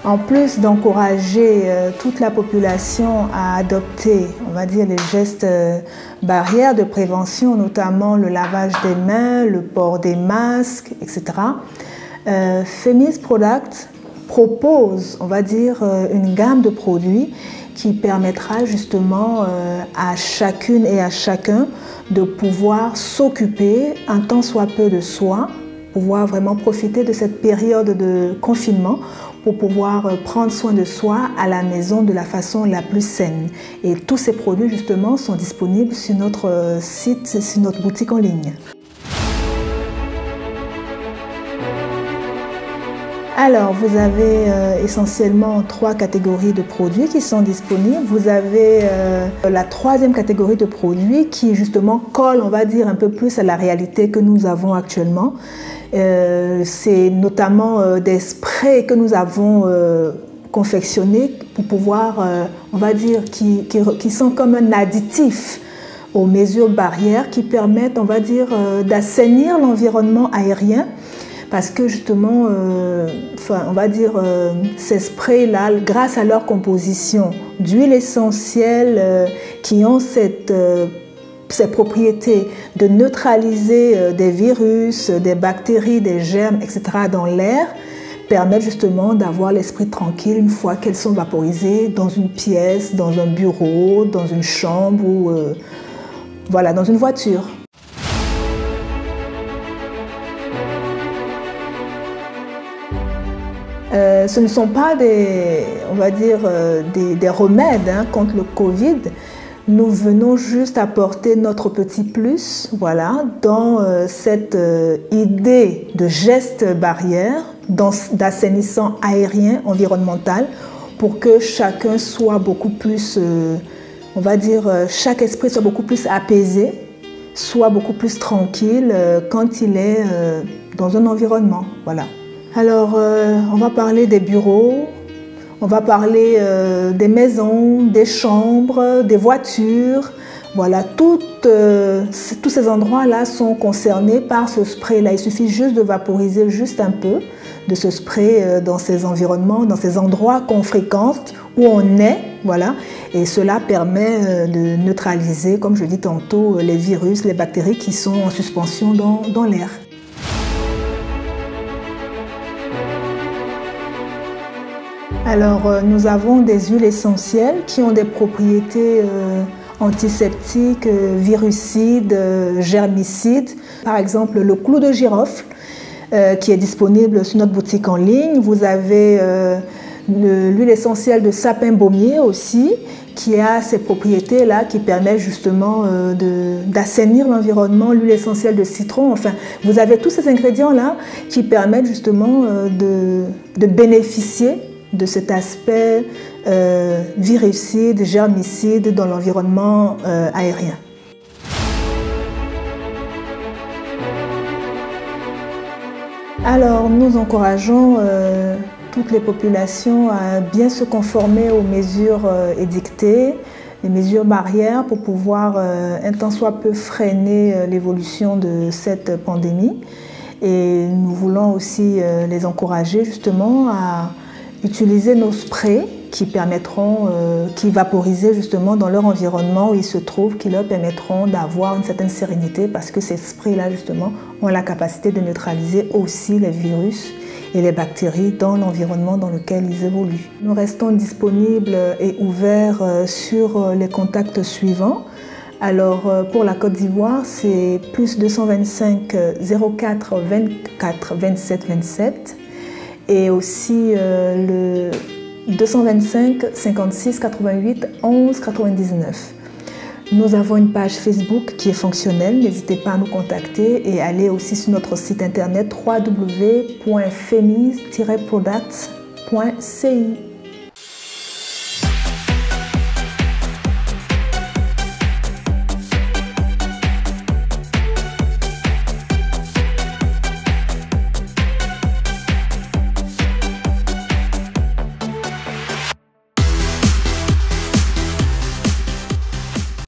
En plus d'encourager toute la population à adopter, on va dire, les gestes barrières de prévention, notamment le lavage des mains, le port des masques, etc., Femis Product propose, on va dire, une gamme de produits qui permettra justement à chacune et à chacun de pouvoir s'occuper un tant soit peu de soi, pouvoir vraiment profiter de cette période de confinement pour pouvoir prendre soin de soi à la maison de la façon la plus saine. Et tous ces produits justement sont disponibles sur notre site, sur notre boutique en ligne. Alors, vous avez essentiellement 3 catégories de produits qui sont disponibles. Vous avez la 3e catégorie de produits qui justement colle, on va dire, un peu plus à la réalité que nous avons actuellement. C'est notamment des sprays que nous avons confectionnés pour pouvoir, on va dire, qui sont comme un additif aux mesures barrières qui permettent, on va dire, d'assainir l'environnement aérien. Parce que justement, on va dire, ces sprays-là, grâce à leur composition d'huile essentielle qui ont cette propriétés de neutraliser des virus, des bactéries, des germes, etc. dans l'air, permettent justement d'avoir l'esprit tranquille une fois qu'elles sont vaporisées dans une pièce, dans un bureau, dans une chambre ou voilà, dans une voiture. Ce ne sont pas des, on va dire, des remèdes contre le Covid. Nous venons juste apporter notre petit plus, voilà, dans cette idée de geste barrière, d'assainissement aérien, environnemental, pour que chacun soit beaucoup plus, on va dire, chaque esprit soit beaucoup plus apaisé, soit beaucoup plus tranquille quand il est dans un environnement, voilà. Alors, on va parler des bureaux, on va parler des maisons, des chambres, des voitures. Voilà, tous ces endroits-là sont concernés par ce spray-là. Il suffit juste de vaporiser juste un peu de ce spray dans ces environnements, dans ces endroits qu'on fréquente, où on est. Voilà, et cela permet de neutraliser, comme je dis tantôt, les virus, les bactéries qui sont en suspension dans l'air. Alors, nous avons des huiles essentielles qui ont des propriétés antiseptiques, virucides, germicides. Par exemple, le clou de girofle qui est disponible sur notre boutique en ligne. Vous avez l'huile essentielle de sapin baumier aussi, qui a ces propriétés-là qui permettent justement d'assainir l'environnement, l'huile essentielle de citron. Enfin, vous avez tous ces ingrédients-là qui permettent justement de bénéficier de cet aspect virucide, germicide dans l'environnement aérien. Alors, nous encourageons toutes les populations à bien se conformer aux mesures édictées, les mesures barrières pour pouvoir un tant soit peu freiner l'évolution de cette pandémie. Et nous voulons aussi les encourager justement à utiliser nos sprays qui permettront, qui vaporiser justement dans leur environnement où ils se trouvent, qui leur permettront d'avoir une certaine sérénité parce que ces sprays-là justement ont la capacité de neutraliser aussi les virus et les bactéries dans l'environnement dans lequel ils évoluent. Nous restons disponibles et ouverts sur les contacts suivants. Alors pour la Côte d'Ivoire, c'est plus 225 04 24 27 27. Et aussi le 225 56 88 11 99. Nous avons une page Facebook qui est fonctionnelle, n'hésitez pas à nous contacter et allez aussi sur notre site internet www.femis-products.ci.